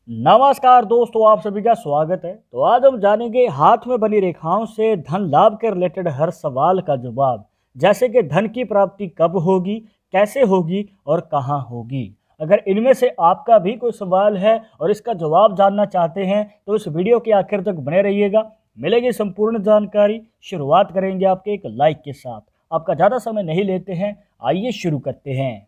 नमस्कार दोस्तों, आप सभी का स्वागत है। तो आज हम जानेंगे हाथ में बनी रेखाओं से धन लाभ के रिलेटेड हर सवाल का जवाब, जैसे कि धन की प्राप्ति कब होगी, कैसे होगी और कहाँ होगी। अगर इनमें से आपका भी कोई सवाल है और इसका जवाब जानना चाहते हैं तो इस वीडियो के आखिर तक बने रहिएगा, मिलेगी संपूर्ण जानकारी। शुरुआत करेंगे आपके एक लाइक के साथ। आपका ज़्यादा समय नहीं लेते हैं, आइए शुरू करते हैं।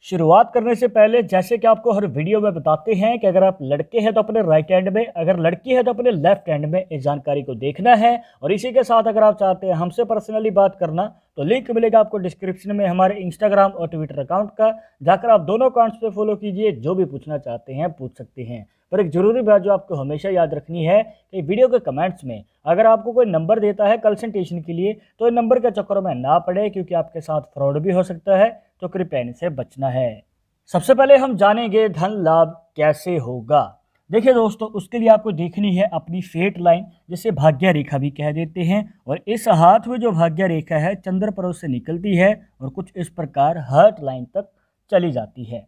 शुरुआत करने से पहले जैसे कि आपको हर वीडियो में बताते हैं कि अगर आप लड़के हैं तो अपने राइट हैंड में, अगर लड़की है तो अपने लेफ्ट हैंड में इस जानकारी को देखना है। और इसी के साथ अगर आप चाहते हैं हमसे पर्सनली बात करना तो लिंक मिलेगा आपको डिस्क्रिप्शन में हमारे इंस्टाग्राम और ट्विटर अकाउंट का। जाकर आप दोनों अकाउंट्स पे फॉलो कीजिए, जो भी पूछना चाहते हैं पूछ सकते हैं। पर एक ज़रूरी बात जो आपको हमेशा याद रखनी है कि वीडियो के कमेंट्स में अगर आपको कोई नंबर देता है कंसल्टेशन के लिए तो इन नंबर के चक्करों में ना पड़े, क्योंकि आपके साथ फ्रॉड भी हो सकता है, तो कृपया इनसे बचना है। सबसे पहले हम जानेंगे धन लाभ कैसे होगा। देखिए दोस्तों, उसके लिए आपको देखनी है अपनी फेट लाइन, जिसे भाग्य रेखा भी कह देते हैं। और इस हाथ में जो भाग्य रेखा है चंद्र पर्वत से निकलती है और कुछ इस प्रकार हार्ट लाइन तक चली जाती है।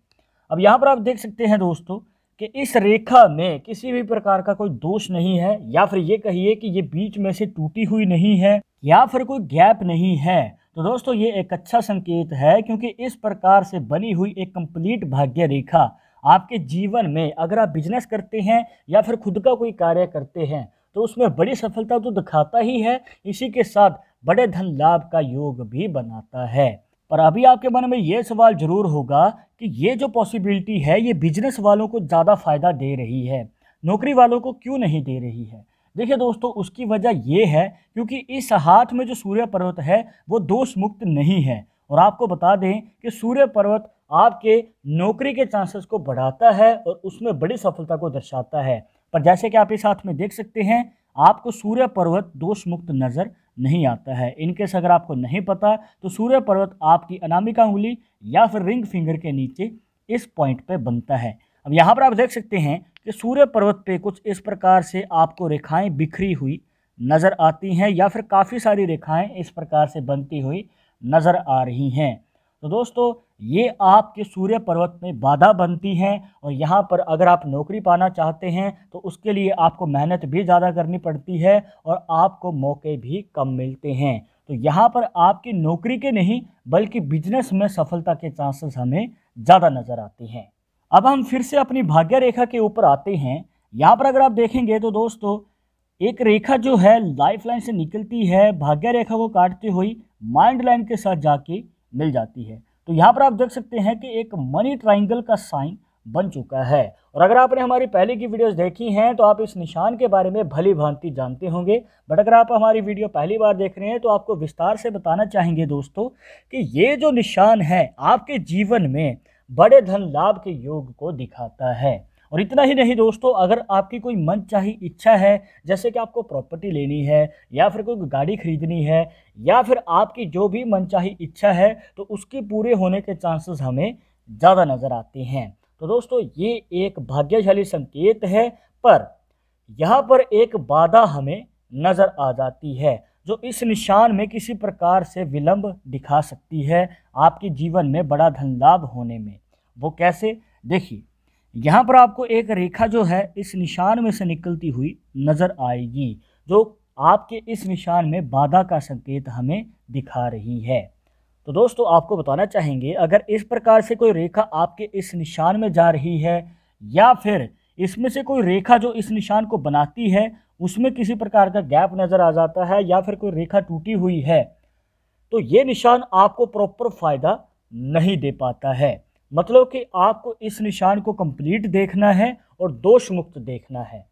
अब यहाँ पर आप देख सकते हैं दोस्तों कि इस रेखा में किसी भी प्रकार का कोई दोष नहीं है, या फिर ये कहिए कि ये बीच में से टूटी हुई नहीं है, या फिर कोई गैप नहीं है। तो दोस्तों ये एक अच्छा संकेत है, क्योंकि इस प्रकार से बनी हुई एक कंप्लीट भाग्य रेखा आपके जीवन में अगर आप बिजनेस करते हैं या फिर खुद का कोई कार्य करते हैं तो उसमें बड़ी सफलता तो दिखाता ही है, इसी के साथ बड़े धन लाभ का योग भी बनाता है। पर अभी आपके मन में ये सवाल जरूर होगा कि ये जो पॉसिबिलिटी है ये बिजनेस वालों को ज़्यादा फायदा दे रही है, नौकरी वालों को क्यों नहीं दे रही है। देखिए दोस्तों, उसकी वजह ये है क्योंकि इस हाथ में जो सूर्य पर्वत है वो दोष मुक्त नहीं है। और आपको बता दें कि सूर्य पर्वत आपके नौकरी के चांसेस को बढ़ाता है और उसमें बड़ी सफलता को दर्शाता है। पर जैसे कि आप इस हाथ में देख सकते हैं, आपको सूर्य पर्वत दोष मुक्त नज़र नहीं आता है। इनकेस अगर आपको नहीं पता तो सूर्य पर्वत आपकी अनामिका उंगली या फिर रिंग फिंगर के नीचे इस पॉइंट पे बनता है। अब यहाँ पर आप देख सकते हैं कि सूर्य पर्वत पे कुछ इस प्रकार से आपको रेखाएं बिखरी हुई नज़र आती हैं, या फिर काफ़ी सारी रेखाएं इस प्रकार से बनती हुई नज़र आ रही हैं। तो दोस्तों ये आपके सूर्य पर्वत में बाधा बनती हैं, और यहाँ पर अगर आप नौकरी पाना चाहते हैं तो उसके लिए आपको मेहनत भी ज़्यादा करनी पड़ती है और आपको मौके भी कम मिलते हैं। तो यहाँ पर आपकी नौकरी के नहीं बल्कि बिजनेस में सफलता के चांसेस हमें ज़्यादा नज़र आते हैं। अब हम फिर से अपनी भाग्य रेखा के ऊपर आते हैं। यहाँ पर अगर आप देखेंगे तो दोस्तों एक रेखा जो है लाइफ लाइन से निकलती है, भाग्य रेखा को काटती हुई माइंड लाइन के साथ जाके मिल जाती है। तो यहाँ पर आप देख सकते हैं कि एक मनी ट्राइंगल का साइन बन चुका है। और अगर आपने हमारी पहले की वीडियोस देखी हैं तो आप इस निशान के बारे में भली भांति जानते होंगे। बट अगर आप हमारी वीडियो पहली बार देख रहे हैं तो आपको विस्तार से बताना चाहेंगे दोस्तों कि ये जो निशान है आपके जीवन में बड़े धन लाभ के योग को दिखाता है। और इतना ही नहीं दोस्तों, अगर आपकी कोई मनचाही इच्छा है, जैसे कि आपको प्रॉपर्टी लेनी है या फिर कोई गाड़ी खरीदनी है या फिर आपकी जो भी मनचाही इच्छा है, तो उसके पूरे होने के चांसेस हमें ज़्यादा नज़र आते हैं। तो दोस्तों ये एक भाग्यशाली संकेत है, पर यहाँ पर एक बाधा हमें नज़र आ जाती है जो इस निशान में किसी प्रकार से विलंब दिखा सकती है आपके जीवन में बड़ा धन लाभ होने में। वो कैसे, देखिए यहाँ पर आपको एक रेखा जो है इस निशान में से निकलती हुई नज़र आएगी, जो आपके इस निशान में बाधा का संकेत हमें दिखा रही है। तो दोस्तों आपको बताना चाहेंगे, अगर इस प्रकार से कोई रेखा आपके इस निशान में जा रही है या फिर इसमें से कोई रेखा जो इस निशान को बनाती है उसमें किसी प्रकार का गैप नज़र आ जाता है या फिर कोई रेखा टूटी हुई है, तो ये निशान आपको प्रॉपर फ़ायदा नहीं दे पाता है। मतलब कि आपको इस निशान को कंप्लीट देखना है और दोष मुक्त देखना है।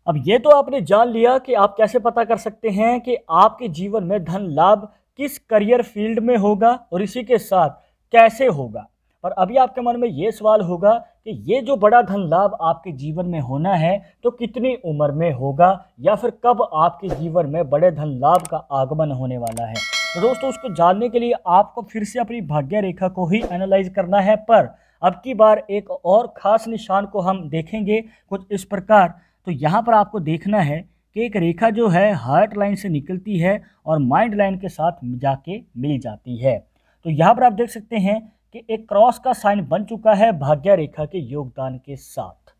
अब ये तो आपने जान लिया कि आप कैसे पता कर सकते हैं कि आपके जीवन में धन लाभ किस करियर फील्ड में होगा और इसी के साथ कैसे होगा। और अभी आपके मन में ये सवाल होगा कि ये जो बड़ा धन लाभ आपके जीवन में होना है तो कितनी उम्र में होगा, या फिर कब आपके जीवन में बड़े धन लाभ का आगमन होने वाला है। तो दोस्तों उसको जानने के लिए आपको फिर से अपनी भाग्य रेखा को ही एनालाइज करना है, पर अब की बार एक और ख़ास निशान को हम देखेंगे कुछ इस प्रकार। तो यहाँ पर आपको देखना है कि एक रेखा जो है हार्ट लाइन से निकलती है और माइंड लाइन के साथ जाके मिल जाती है। तो यहाँ पर आप देख सकते हैं कि एक क्रॉस का साइन बन चुका है भाग्य रेखा के योगदान के साथ।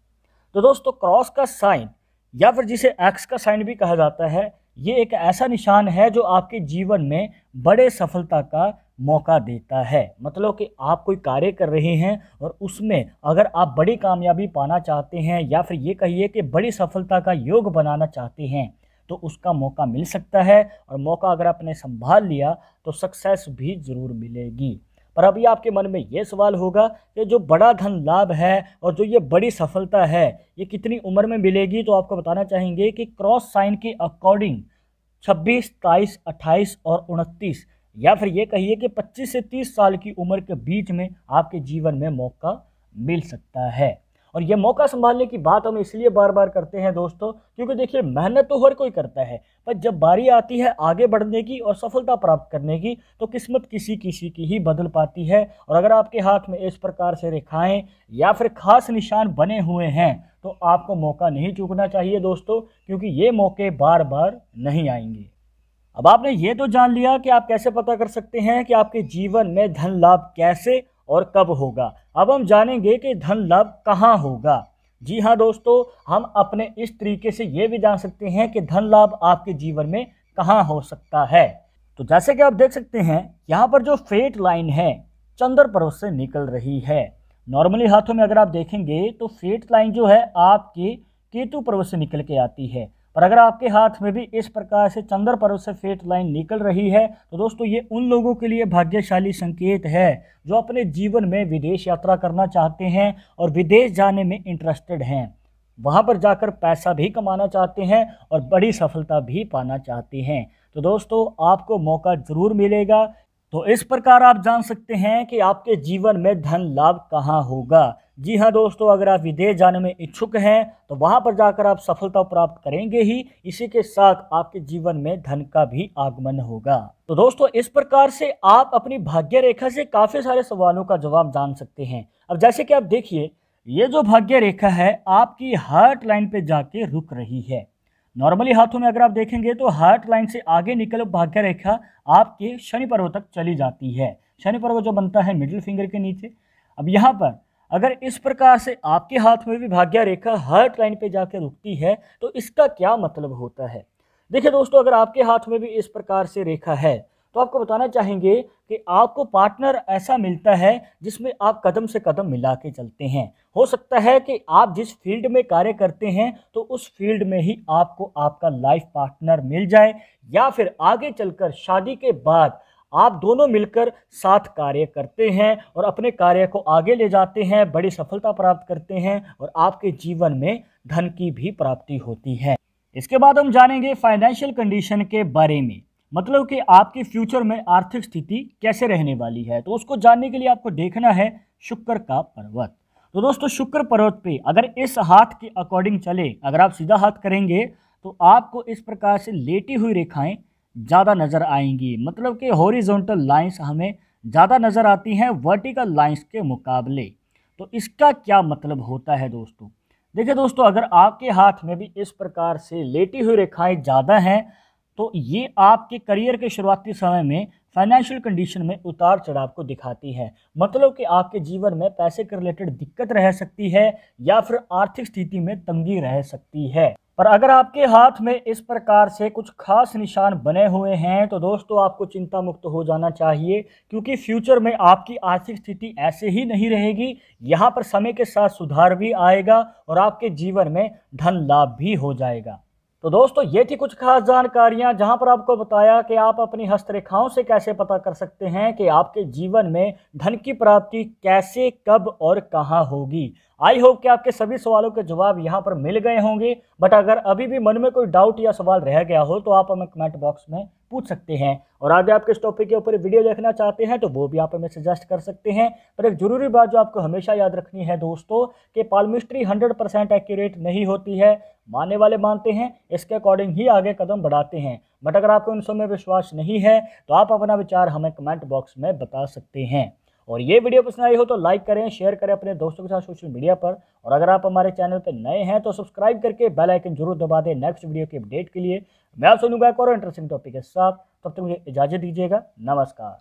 तो दोस्तों क्रॉस का साइन या फिर जिसे एक्स का साइन भी कहा जाता है, ये एक ऐसा निशान है जो आपके जीवन में बड़े सफलता का मौका देता है। मतलब कि आप कोई कार्य कर रहे हैं और उसमें अगर आप बड़ी कामयाबी पाना चाहते हैं या फिर ये कहिए कि बड़ी सफलता का योग बनाना चाहते हैं तो उसका मौका मिल सकता है, और मौका अगर आपने संभाल लिया तो सक्सेस भी ज़रूर मिलेगी। पर अभी आपके मन में ये सवाल होगा कि जो बड़ा धन लाभ है और जो ये बड़ी सफलता है ये कितनी उम्र में मिलेगी। तो आपको बताना चाहेंगे कि क्रॉस साइन के अकॉर्डिंग 26, 23, 28 और 29 या फिर ये कहिए कि 25 से 30 साल की उम्र के बीच में आपके जीवन में मौका मिल सकता है। और ये मौका संभालने की बात हम इसलिए बार बार करते हैं दोस्तों, क्योंकि देखिए मेहनत तो हर कोई करता है, पर जब बारी आती है आगे बढ़ने की और सफलता प्राप्त करने की तो किस्मत किसी किसी की ही बदल पाती है। और अगर आपके हाथ में इस प्रकार से रेखाएं या फिर खास निशान बने हुए हैं तो आपको मौका नहीं चूकना चाहिए दोस्तों, क्योंकि ये मौके बार बार नहीं आएंगे। अब आपने ये तो जान लिया कि आप कैसे पता कर सकते हैं कि आपके जीवन में धन लाभ कैसे और कब होगा। अब हम जानेंगे कि धन लाभ कहाँ होगा। जी हाँ दोस्तों, हम अपने इस तरीके से ये भी जान सकते हैं कि धन लाभ आपके जीवन में कहाँ हो सकता है। तो जैसे कि आप देख सकते हैं यहाँ पर जो फेट लाइन है चंद्र पर्वत से निकल रही है। नॉर्मली हाथों में अगर आप देखेंगे तो फेट लाइन जो है आपके केतु पर्वत से निकल के आती है, पर अगर आपके हाथ में भी इस प्रकार से चंद्र पर्वत से फेट लाइन निकल रही है तो दोस्तों ये उन लोगों के लिए भाग्यशाली संकेत है जो अपने जीवन में विदेश यात्रा करना चाहते हैं और विदेश जाने में इंटरेस्टेड हैं, वहाँ पर जाकर पैसा भी कमाना चाहते हैं और बड़ी सफलता भी पाना चाहते हैं। तो दोस्तों आपको मौका ज़रूर मिलेगा। तो इस प्रकार आप जान सकते हैं कि आपके जीवन में धन लाभ कहाँ होगा। जी हाँ दोस्तों, अगर आप विदेश जाने में इच्छुक हैं तो वहाँ पर जाकर आप सफलता प्राप्त करेंगे ही, इसी के साथ आपके जीवन में धन का भी आगमन होगा। तो दोस्तों इस प्रकार से आप अपनी भाग्य रेखा से काफ़ी सारे सवालों का जवाब जान सकते हैं। अब जैसे कि आप देखिए ये जो भाग्य रेखा है आपकी हार्ट लाइन पे जाके रुक रही है। नॉर्मली हाथों में अगर आप देखेंगे तो हार्ट लाइन से आगे निकल भाग्य रेखा आपके शनि पर्वत तक चली जाती है। शनि पर्वत जो बनता है मिडिल फिंगर के नीचे। अब यहाँ पर अगर इस प्रकार से आपके हाथ में भी भाग्य रेखा हार्ट लाइन पे जाकर रुकती है तो इसका क्या मतलब होता है। देखिए दोस्तों, अगर आपके हाथ में भी इस प्रकार से रेखा है तो आपको बताना चाहेंगे कि आपको पार्टनर ऐसा मिलता है जिसमें आप कदम से कदम मिला के चलते हैं। हो सकता है कि आप जिस फील्ड में कार्य करते हैं तो उस फील्ड में ही आपको आपका लाइफ पार्टनर मिल जाए, या फिर आगे चलकर शादी के बाद आप दोनों मिलकर साथ कार्य करते हैं और अपने कार्य को आगे ले जाते हैं, बड़ी सफलता प्राप्त करते हैं और आपके जीवन में धन की भी प्राप्ति होती है। इसके बाद हम जानेंगे फाइनेंशियल कंडीशन के बारे में, मतलब कि आपके फ्यूचर में आर्थिक स्थिति कैसे रहने वाली है। तो उसको जानने के लिए आपको देखना है शुक्र का पर्वत। तो दोस्तों शुक्र पर्वत पे अगर इस हाथ के अकॉर्डिंग चले, अगर आप सीधा हाथ करेंगे तो आपको इस प्रकार से लेटी हुई रेखाएं ज़्यादा नज़र आएंगी, मतलब कि हॉरिजॉन्टल लाइंस हमें ज़्यादा नज़र आती हैं वर्टिकल लाइंस के मुकाबले। तो इसका क्या मतलब होता है दोस्तों। देखिए दोस्तों, अगर आपके हाथ में भी इस प्रकार से लेटी हुई रेखाएं ज़्यादा हैं तो ये आपके करियर के शुरुआती समय में फाइनेंशियल कंडीशन में उतार चढ़ाव को दिखाती है। मतलब कि आपके जीवन में पैसे के रिलेटेड दिक्कत रह सकती है या फिर आर्थिक स्थिति में तंगी रह सकती है। पर अगर आपके हाथ में इस प्रकार से कुछ खास निशान बने हुए हैं तो दोस्तों आपको चिंता मुक्त हो जाना चाहिए, क्योंकि फ्यूचर में आपकी आर्थिक स्थिति ऐसे ही नहीं रहेगी। यहाँ पर समय के साथ सुधार भी आएगा और आपके जीवन में धन लाभ भी हो जाएगा। तो दोस्तों ये थी कुछ खास जानकारियां जहां पर आपको बताया कि आप अपनी हस्तरेखाओं से कैसे पता कर सकते हैं कि आपके जीवन में धन की प्राप्ति कैसे, कब और कहां होगी। आई होप कि आपके सभी सवालों के जवाब यहां पर मिल गए होंगे। बट अगर अभी भी मन में कोई डाउट या सवाल रह गया हो तो आप हमें कमेंट बॉक्स में पूछ सकते हैं, और आगे आप किस टॉपिक के ऊपर वीडियो देखना चाहते हैं तो वो भी आप हमें सजेस्ट कर सकते हैं। पर एक ज़रूरी बात जो आपको हमेशा याद रखनी है दोस्तों कि पाल्मिस्ट्री 100% एक्यूरेट नहीं होती है। मानने वाले मानते हैं, इसके अकॉर्डिंग ही आगे कदम बढ़ाते हैं। बट अगर आपको इन सब में विश्वास नहीं है तो आप अपना विचार हमें कमेंट बॉक्स में बता सकते हैं। और ये वीडियो पसंद आई हो तो लाइक करें, शेयर करें अपने दोस्तों के साथ सोशल मीडिया पर, और अगर आप हमारे चैनल पर नए हैं तो सब्सक्राइब करके बेल आइकन जरूर दबा दें नेक्स्ट वीडियो की अपडेट के लिए। मैं आपसे मिलूंगा एक और इंटरेस्टिंग टॉपिक के साथ, तब तक मुझे इजाज़त दीजिएगा। नमस्कार।